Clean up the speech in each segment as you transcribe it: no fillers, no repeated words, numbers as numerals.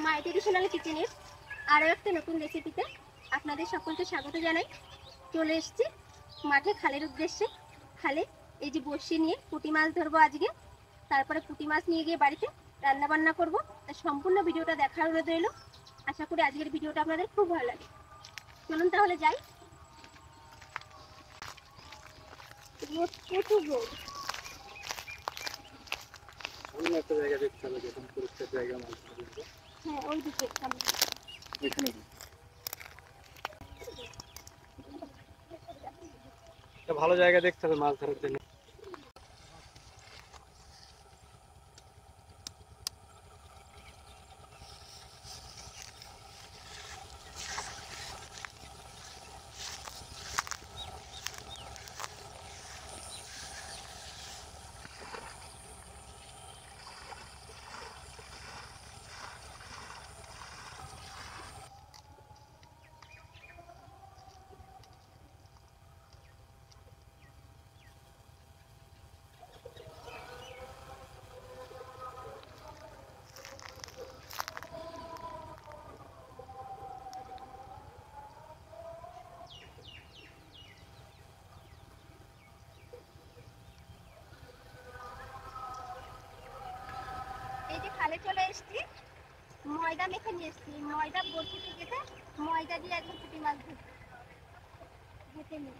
মা ট্রেডিশনাল কিচেনের আরও একটা নতুন রেসিপিতে আপনাদের সকলকে স্বাগত জানাই। চলে এসেছি মাঠে খালের উদ্দেশ্যে। খালে এই যে বড়শি নিয়ে পুঁটি মাছ ধরবো আজকে, তারপরে পুঁটি মাছ নিয়ে গিয়ে বাড়িতে রান্না বান্না করবো। তার সম্পূর্ণ ভিডিওটা দেখার অনুরোধ রইল। আশা করি আজকের ভিডিওটা আপনাদের খুব ভালো লাগে। চলুন তাহলে যাই। প্রচুর রোদ। একটা জায়গা দেখতে হবে, যেখানে পরিষ্কার জায়গা মাছ ধরবে। হ্যাঁ, ওই দিকে সামনে এখানে একটা ভালো জায়গা দেখতে হবে মাছ ধরার জন্য। এই যে খালে চলে এসেছি, ময়দা মেখে নিয়ে এসেছি। ময়দা বড়শিতে গেছে, ময়দা দিয়ে একদম পুঁটি মাছ ধরছি। ঘেটে নিই।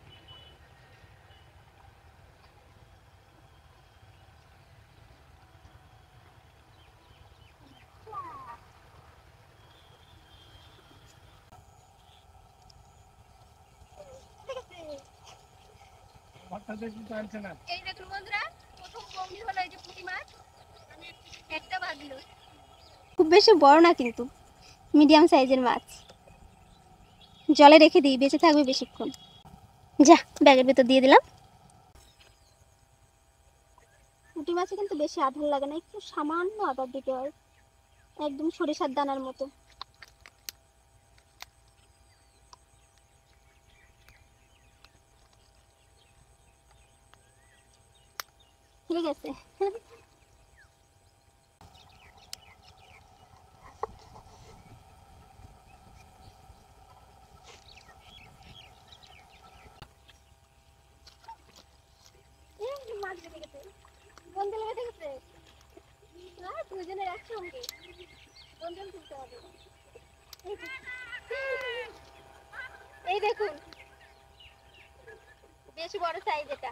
এই দেখুন বন্ধুরা, প্রথম বন্দি হলো এই যে পুঁটি মাছ। একটা ভাগলো, খুব বেশি বড় না কিন্তু মিডিয়াম সাইজের মাছ। জলে রেখে দিই, বেঁচে থাকবে বেশিক্ষণ। যা, ব্যাগের ভেতর দিয়ে দিলাম। পুঁটি মাছে কিন্তু বেশি আধার লাগে না, একটু সামান্য আধার দিতে হয়, একদম সরিষার দানার মতো। ঠিক আছে। মাছ লেগে গেছে, বন্ধু লেগে গেছে। দুজনের একসঙ্গে বন্ধন তুলতে হবে। এই দেখুন, বেশ বড় সাইজ এটা,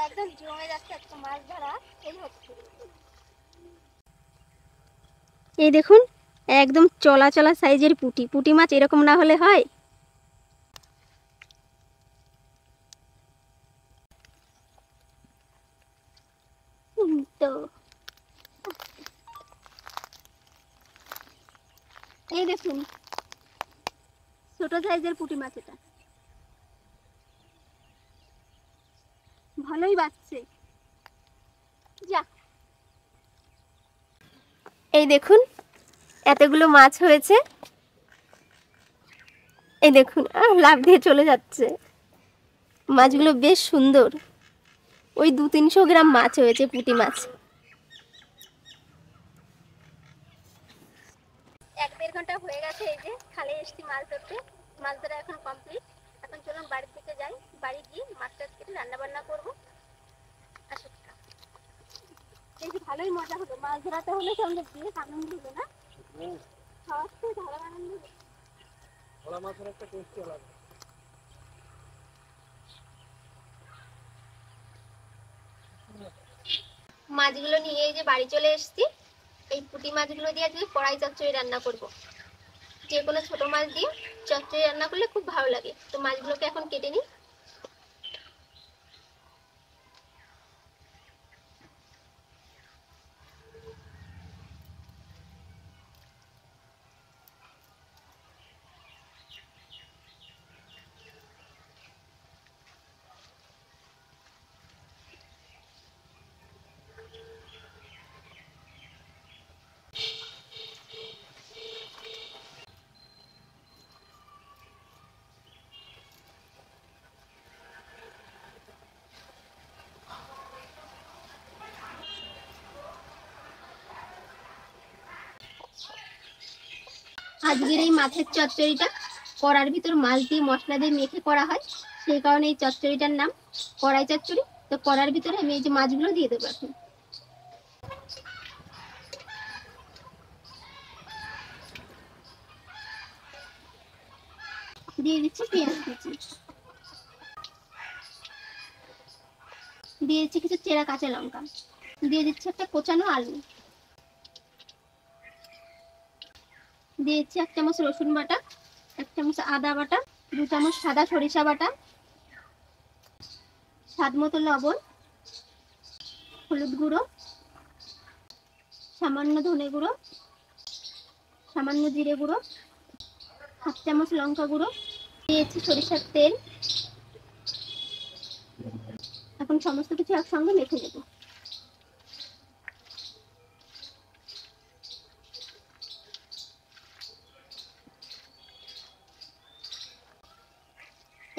একদম জমে যাচ্ছে। একটা মাছ ধরা এই হচ্ছে। এই দেখুন, একদম চলা চলা সাইজের পুঁটি। পুঁটি মাছ এরকম না হলে হয়? তো এই দেখুন, ছোট সাইজের পুঁটি মাছ এটা, ভালোই বাঁচছে। যা, এই দেখুন এতগুলো মাছ হয়েছে। এই দেখুন, লাফ দিয়ে চলে যাচ্ছে। মাছগুলো বেশ সুন্দর। ওই 200-300 গ্রাম মাছ হয়েছে, পুঁটি মাছ। 1-1.5 ঘন্টা হয়ে গেছে এই যে খালে এসেছি মাছ ধরতে। মাছ ধরা এখন কমপ্লিট। এখন চলুন বাড়ির দিকে যাই। বাড়ি গিয়ে মাছটা কেটে রান্না বান্না করবো। আসুন, এই যে ভালোই মজা হলো মাছ ধরাতে হলে, সঙ্গে বেশ আনন্দ হলো না? খাওয়ার তো ভালো আনন্দ হলো। ভোলা মাছের একটা টেস্ট আলাদা। মাছগুলো নিয়ে এই যে বাড়ি চলে এসেছি। এই পুঁটি মাছগুলো দিয়ে আজকে কড়াই চচ্চড়ি রান্না করব। যে কোনো ছোট মাছ দিয়ে চচ্চড়ি রান্না করলে খুব ভালো লাগে। তো মাছগুলোকে এখন কেটে নিই। আজকের এই মাছের চচ্চড়িটা কড়ার ভিতর মাছ দিয়ে মশলা দিয়ে মেখে করা হয়, সেই কারণে এই চচ্চড়িটার নাম কড়াই চচ্চড়ি। তো কড়ার ভিতরে আমি এই যে মাছগুলো দিয়ে দেবো এখন। দিয়ে দিচ্ছি পেঁয়াজ কুচি, দিয়ে দিচ্ছি কিছু চেরা কাঁচা লঙ্কা, দিয়ে দিচ্ছি একটা কোচানো আলু, দিয়ে দিচ্ছি 1 চামচ রসুন বাটা, 1 চামচ আদা বাটা, 2 চামচ সাদা সরিষা বাটা, স্বাদ মতো লবণ, হলুদ গুঁড়ো, সামান্য ধনে গুঁড়ো, সামান্য জিরে গুঁড়ো, 1/2 চামচ লঙ্কা গুঁড়ো, দিয়েছি সরিষার তেল। এখন সমস্ত কিছু একসঙ্গে মেখে নেব।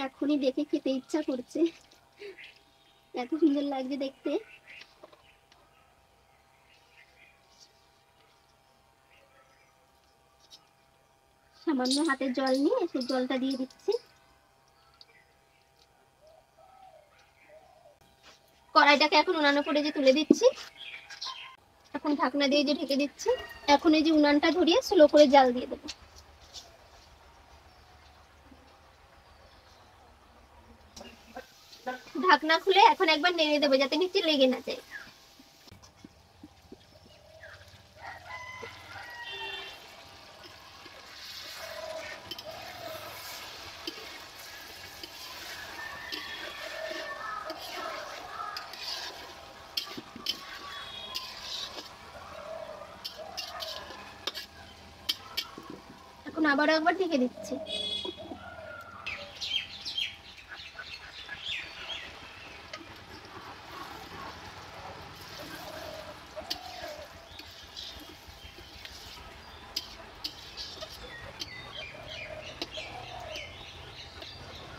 এখনই দেখে খেতে ইচ্ছা করছে, এত সুন্দর লাগছে দেখতে। সামান্য হাতে জল নিয়ে সেই জলটা দিয়ে দিচ্ছি। কড়াইটাকে এখন উনানের উপরে যে তুলে দিচ্ছি, এখন ঢাকনা দিয়ে যে ঢেকে দিচ্ছি। এখন এই যে উনানটা ধরিয়ে স্লো করে জাল দিয়ে দেবো। ঢাকনা খুলে এখন একবার নেড়ে দেবো যাতে নিচে লেগে না যায়। এখন আবারও একবার ঢেকে দিচ্ছি।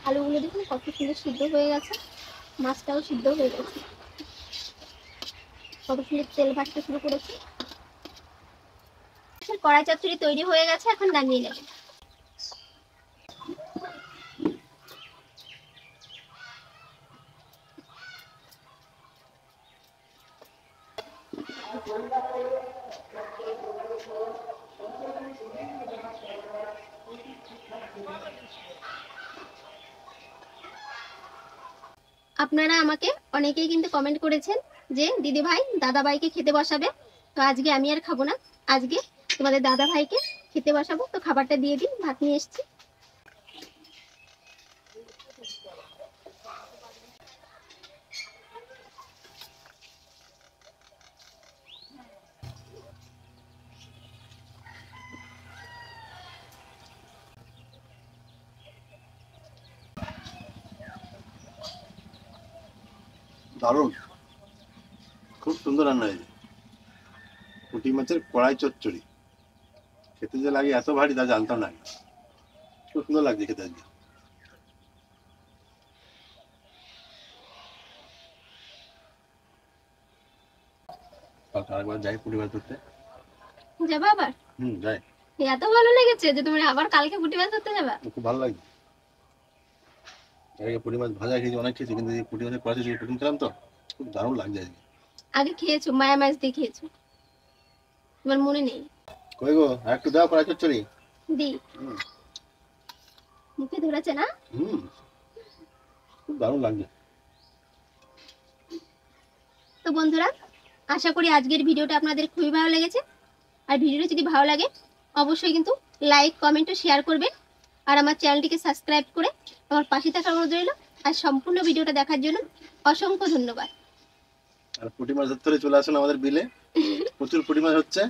আলুগুলো দেখুন কত সুন্দর সিদ্ধ হয়ে গেছে, মাছটাও সিদ্ধ হয়ে গেছে, কত সুন্দর তেল ভাসতে শুরু করেছে। কড়াই চচ্চড়ি তৈরি হয়ে গেছে, এখন নামিয়ে নেব। আপনারা আমাকে অনেকেই কিন্তু কমেন্ট করেছেন যে দিদি ভাই দাদা ভাইকে খেতে বসাবে, তো আজকে আমি আর খাবো না, আজকে তোমাদের দাদা ভাইকে খেতে বসাবো। তো খাবারটা দিয়ে দিন, ভাত নিয়ে এসেছি। দারুণ, খুব সুন্দর রান্না হয়েছে। পুঁটি মাছের কড়াই চচ্চড়ি খেতে যে লাগে এত ভারী তা জানতাম না, খুব সুন্দর লাগছে খেতে আজকে। আরেকবার যাই পুঁটি মাছ ধরতে। যাবা আবার? যাই। এত ভালো লেগেছে যে তুমি আবার কালকে পুঁটি মাছ ধরতে যাবা? খুব ভালো লাগছে। এর আগে পুঁটি মাছ ভাজা খেয়েছি, অনেক খেয়েছি, কিন্তু এই পুঁটি মাছের কড়াই চচ্চড়ি প্রথম খেলাম তো, খুব দারুণ লাগছে আজকে। আগে খেয়েছো, মায়া মাছ দিয়ে খেয়েছো, তোমার মনে নেই? কই গো, আর একটু দাও কড়াই চচ্চড়ি। দি মুখে ধরেছে না? খুব দারুণ লাগছে। তো বন্ধুরা, আশা করি আজকের ভিডিওটা আপনাদের খুবই ভালো লেগেছে। আর ভিডিওটা যদি ভালো লাগে অবশ্যই কিন্তু লাইক কমেন্ট ও শেয়ার করবেন, আর আমার চ্যানেলটিকে সাবস্ক্রাইব করে আমার পাশে থাকার অনুরোধ রইল। আর সম্পূর্ণ ভিডিওটা দেখার জন্য অসংখ্য ধন্যবাদ। আর পুঁটি মাছ ধরতে হলে চলে আসুন আমাদের বিলে, প্রচুর পুঁটি মাছ হচ্ছে।